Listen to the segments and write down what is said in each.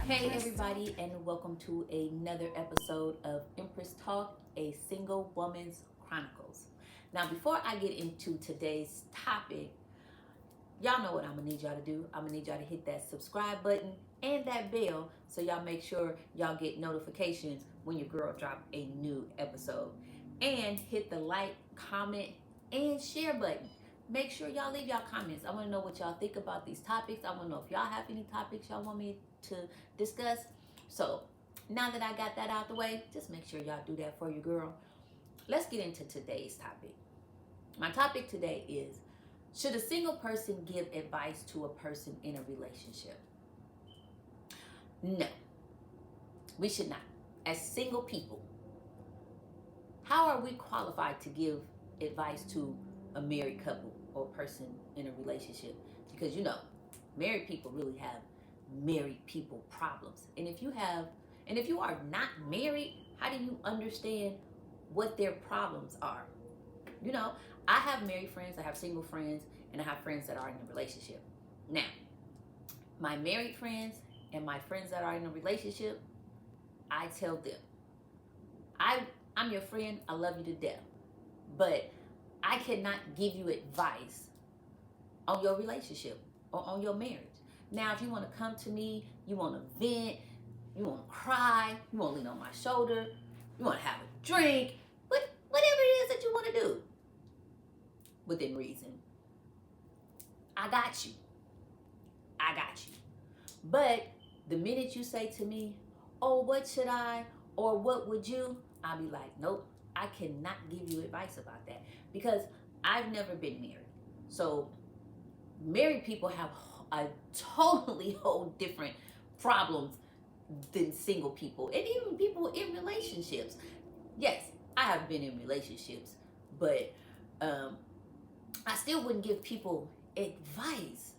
Hey everybody, and welcome to another episode of Empress Talk, a single woman's chronicles. Now, before I get into today's topic, y'all know what I'm gonna need y'all to do. I'm gonna need y'all to hit that subscribe button and that bell so y'all make sure y'all get notifications when your girl drop a new episode. And hit the like, comment, and share button. Make sure y'all leave y'all comments. I want to know what y'all think about these topics. I want to know if y'all have any topics y'all want me to discuss. So now that I got that out the way, just make sure y'all do that for your girl. Let's get into today's topic. My topic today is, should a single person give advice to a person in a relationship? No, we should not. As single people, how are we qualified to give advice to a married couple or person in a relationship? Because married people really have married people problems. And if you are not married, how do you understand what their problems are? I have married friends, I have single friends, and I have friends that are in a relationship. Now, my married friends and my friends that are in a relationship, I tell them, I'm your friend, I love you to death. But I cannot give you advice on your relationship or on your marriage. Now, if you want to come to me, you want to vent, you want to cry, you want to lean on my shoulder, you want to have a drink, whatever it is that you want to do, within reason, I got you. I got you. But the minute you say to me, oh, what should I, or what would you, I'll be like, nope, I cannot give you advice about that because I've never been married. So married people have a totally whole different problems than single people and even people in relationships. Yes, I have been in relationships, but I still wouldn't give people advice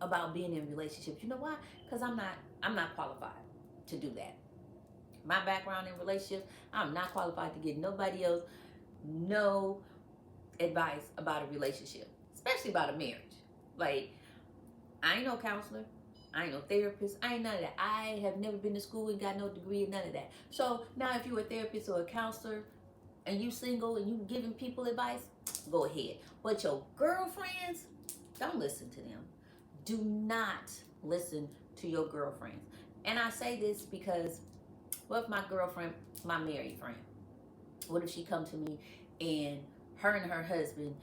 about being in relationships. You know why? Because I'm not qualified to do that. My background in relationships, I'm not qualified to give nobody else no advice about a relationship, especially about a marriage. Like, I ain't no counselor, I ain't no therapist, I ain't none of that. I have never been to school and got no degree and none of that. So now if you're a therapist or a counselor and you single and you giving people advice, go ahead. But your girlfriends, don't listen to them. Do not listen to your girlfriends. And I say this because what if my girlfriend, my married friend, what if she come to me and her husband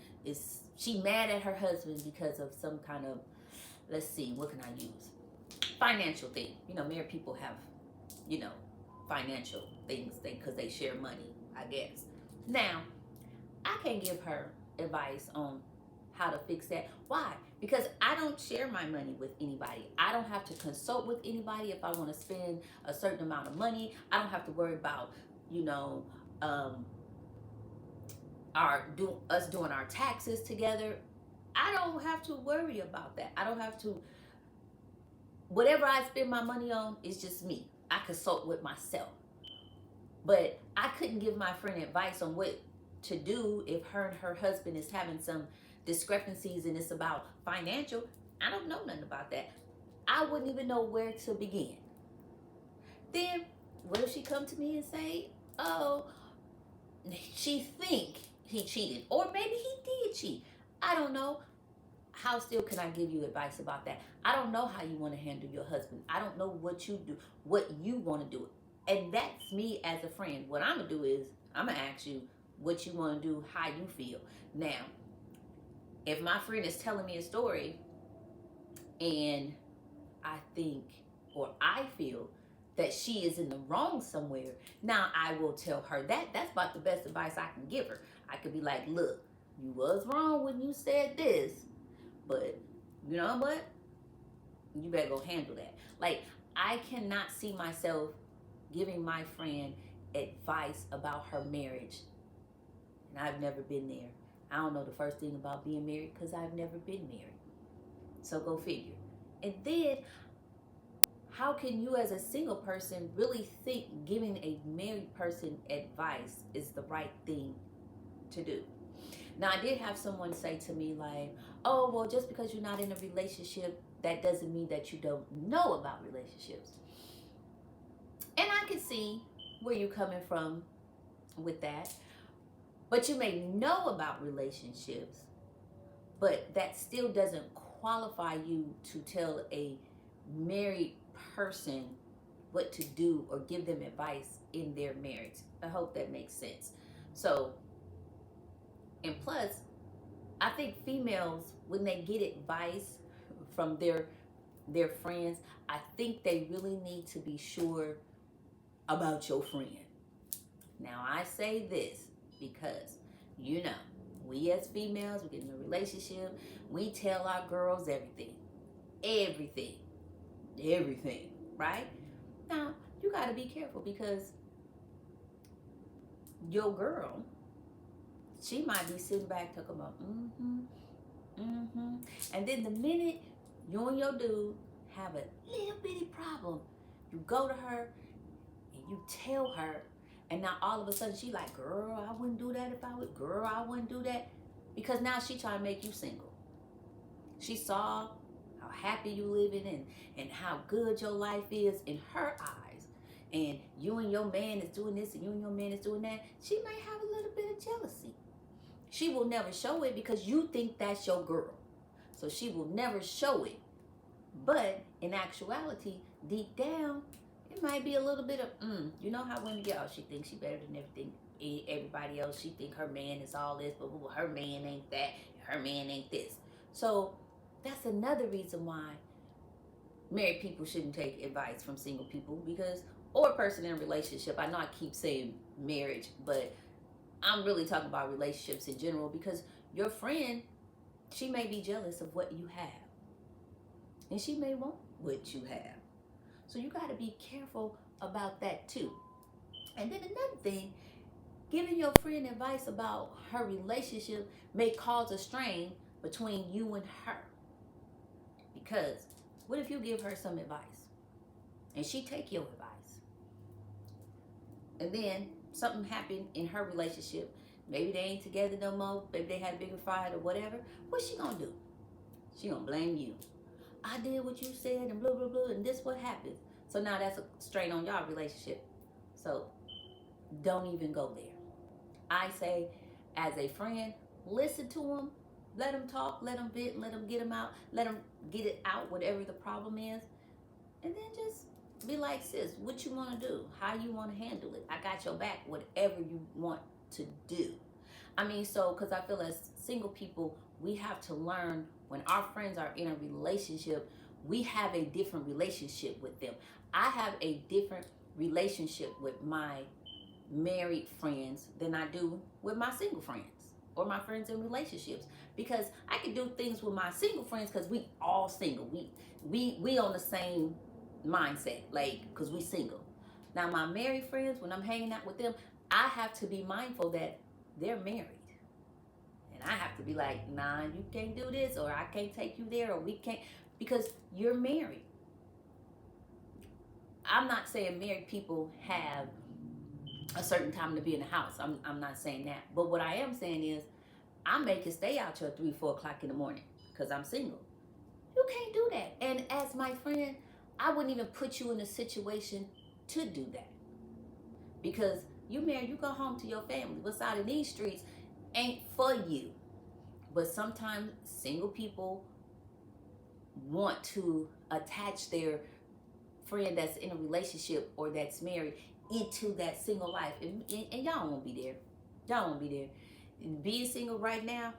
she mad at her husband because of some kind of, let's see, what can I use? Financial thing. Married people have, financial things because they share money, I guess. Now, I can't give her advice on how to fix that. Why? Because I don't share my money with anybody. I don't have to consult with anybody if I want to spend a certain amount of money. I don't have to worry about, us doing our taxes together. I don't have to worry about that. I don't have to. Whatever I spend my money on is just me. I consult with myself. But I couldn't give my friend advice on what to do if her and her husband is having some discrepancies and it's about financial. I don't know nothing about that. I wouldn't even know where to begin. Then what if she come to me and say, oh, she think he cheated, or maybe he did cheat. I don't know. How still can I give you advice about that? I don't know how you want to handle your husband. I don't know what you do, what you want to do. And that's me as a friend. What I'm going to do is I'm going to ask you what you want to do, how you feel. Now, if my friend is telling me a story and I think or I feel that she is in the wrong somewhere, now I will tell her that. That's about the best advice I can give her. I could be like, look, you was wrong when you said this, but you know what? You better go handle that. Like, I cannot see myself giving my friend advice about her marriage. And I've never been there. I don't know the first thing about being married because I've never been married. So go figure. And then, how can you as a single person really think giving a married person advice is the right thing to do? Now, I did have someone say to me, like, oh, well, just because you're not in a relationship, that doesn't mean that you don't know about relationships. And I can see where you're coming from with that. But you may know about relationships, but that still doesn't qualify you to tell a married person what to do or give them advice in their marriage. I hope that makes sense. So, and plus, I think females, when they get advice from their friends, I think they really need to be sure about your friend. Now, I say this because, you know, we as females, we get in a relationship, we tell our girls everything. Everything. Everything. Right? Now, you got to be careful because your girl, she might be sitting back talking about, and then the minute you and your dude have a little bitty problem, you go to her and you tell her, and now all of a sudden she like, girl, I wouldn't do that if I would. Girl, I wouldn't do that. Because now she trying to make you single. She saw how happy you living and how good your life is in her eyes. And you and your man is doing this and you and your man is doing that. She may have a little bit of jealousy. She will never show it because you think that's your girl. So she will never show it. But in actuality, deep down, it might be a little bit of, you know how women get, oh, she thinks she better than everybody else. She think her man is all this, but her man ain't that. Her man ain't this. So that's another reason why married people shouldn't take advice from single people because, or a person in a relationship. I know I keep saying marriage, but I'm really talking about relationships in general because your friend, she may be jealous of what you have. And she may want what you have. So you got to be careful about that too. And then another thing, giving your friend advice about her relationship may cause a strain between you and her. Because what if you give her some advice and she take your advice? And then something happened in her relationship. Maybe they ain't together no more. Maybe they had a bigger fight or whatever. What's she gonna do? She gonna blame you. I did what you said and blah, blah, blah, and this what happened. So now that's a strain on y'all relationship. So don't even go there. I say, as a friend, listen to them, let them talk, let them vent, let them get them out, let them get it out, whatever the problem is. And then just be like, sis, what you want to do? How you want to handle it? I got your back, whatever you want to do. I mean, so, because I feel as single people, we have to learn when our friends are in a relationship, we have a different relationship with them. I have a different relationship with my married friends than I do with my single friends or my friends in relationships, because I can do things with my single friends because we all single. We on the same mindset, like, because we single. Now my married friends, when I'm hanging out with them, I have to be mindful that they're married. And I have to be like, nah, you can't do this, or I can't take you there, or we can't, because you're married. I'm not saying married people have a certain time to be in the house. I'm not saying that. But what I am saying is, I make it stay out till 3, 4 o'clock in the morning because I'm single. You can't do that. And as my friend, I wouldn't even put you in a situation to do that. Because you married, you go home to your family. What's out in these streets ain't for you. But sometimes single people want to attach their friend that's in a relationship or that's married into that single life. And y'all won't be there. Y'all won't be there. Being single right now,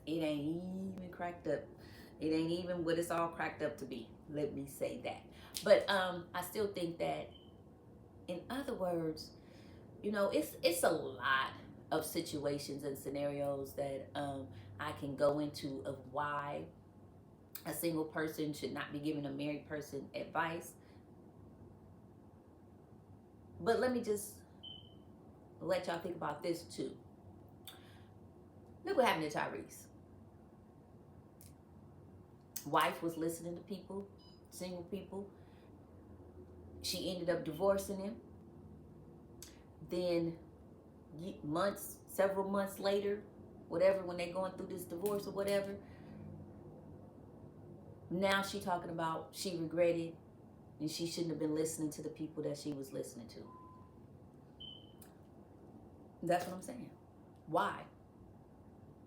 it ain't even cracked up. It ain't even what it's all cracked up to be. Let me say that. But I still think that, in other words, you know, it's a lot of situations and scenarios that I can go into of why a single person should not be giving a married person advice. But let me just let y'all think about this too. Look what happened to Tyrese. Wife was listening to people, single people. She ended up divorcing him. Then several months later, whatever, when they going through this divorce or whatever. Now she talking about she regretted and she shouldn't have been listening to the people that she was listening to. That's what I'm saying. Why?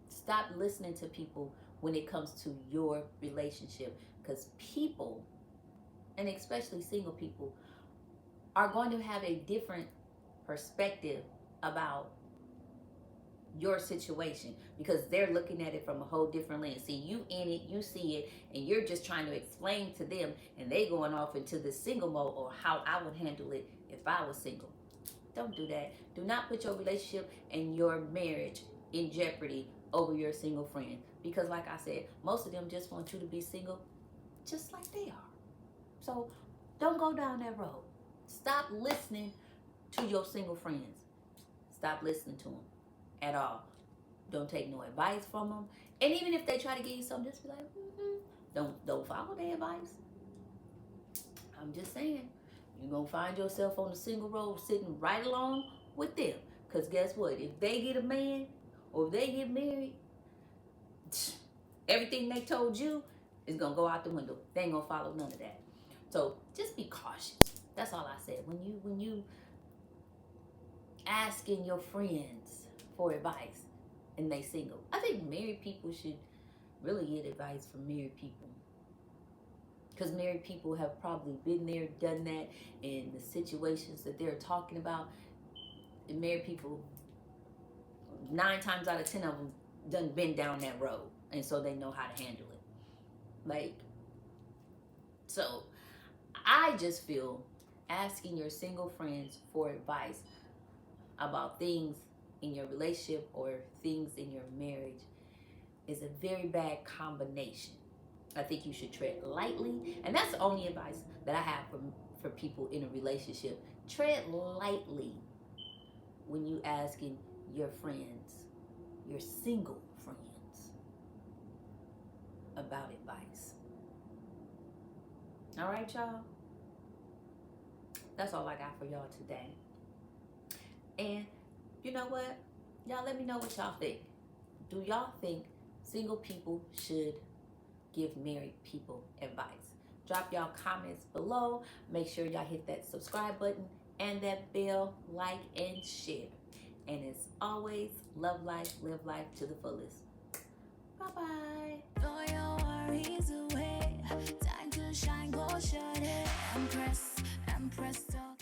Stop listening to people when it comes to your relationship, because people, and especially single people, are going to have a different perspective about your situation because they're looking at it from a whole different lens. See, you in it, you see it, and you're just trying to explain to them, and they going off into the single mode or how I would handle it if I was single. Don't do that. Do not put your relationship and your marriage in jeopardy over your single friend, because like I said, most of them just want you to be single just like they are. So don't go down that road. Stop listening to your single friends. Stop listening to them at all. Don't take no advice from them. And even if they try to give you something, just be like, don't follow their advice. I'm just saying, you're going to find yourself on the single road sitting right along with them. Because guess what? If they get a man or if they get married, everything they told you is going to go out the window. They ain't going to follow none of that. So just be cautious. That's all I said. When you asking your friends for advice and they single, I think married people should really get advice from married people, because married people have probably been there, done that, in the situations that they're talking about. And married people, 9 times out of 10 of them done been down that road, and so they know how to handle it. Like, so I just feel asking your single friends for advice about things in your relationship or things in your marriage is a very bad combination. I think you should tread lightly, and that's the only advice that I have for people in a relationship. Tread lightly when you asking your friends, your single friends, about advice. All right, y'all. That's all I got for y'all today. And you know what? Y'all let me know what y'all think. Do y'all think single people should give married people advice? Drop y'all comments below. Make sure y'all hit that subscribe button and that bell, like and share. And as always, love life, live life to the fullest. Bye-bye. Throw your worries away. Time to shine, go shut it. Empress, Empress talk.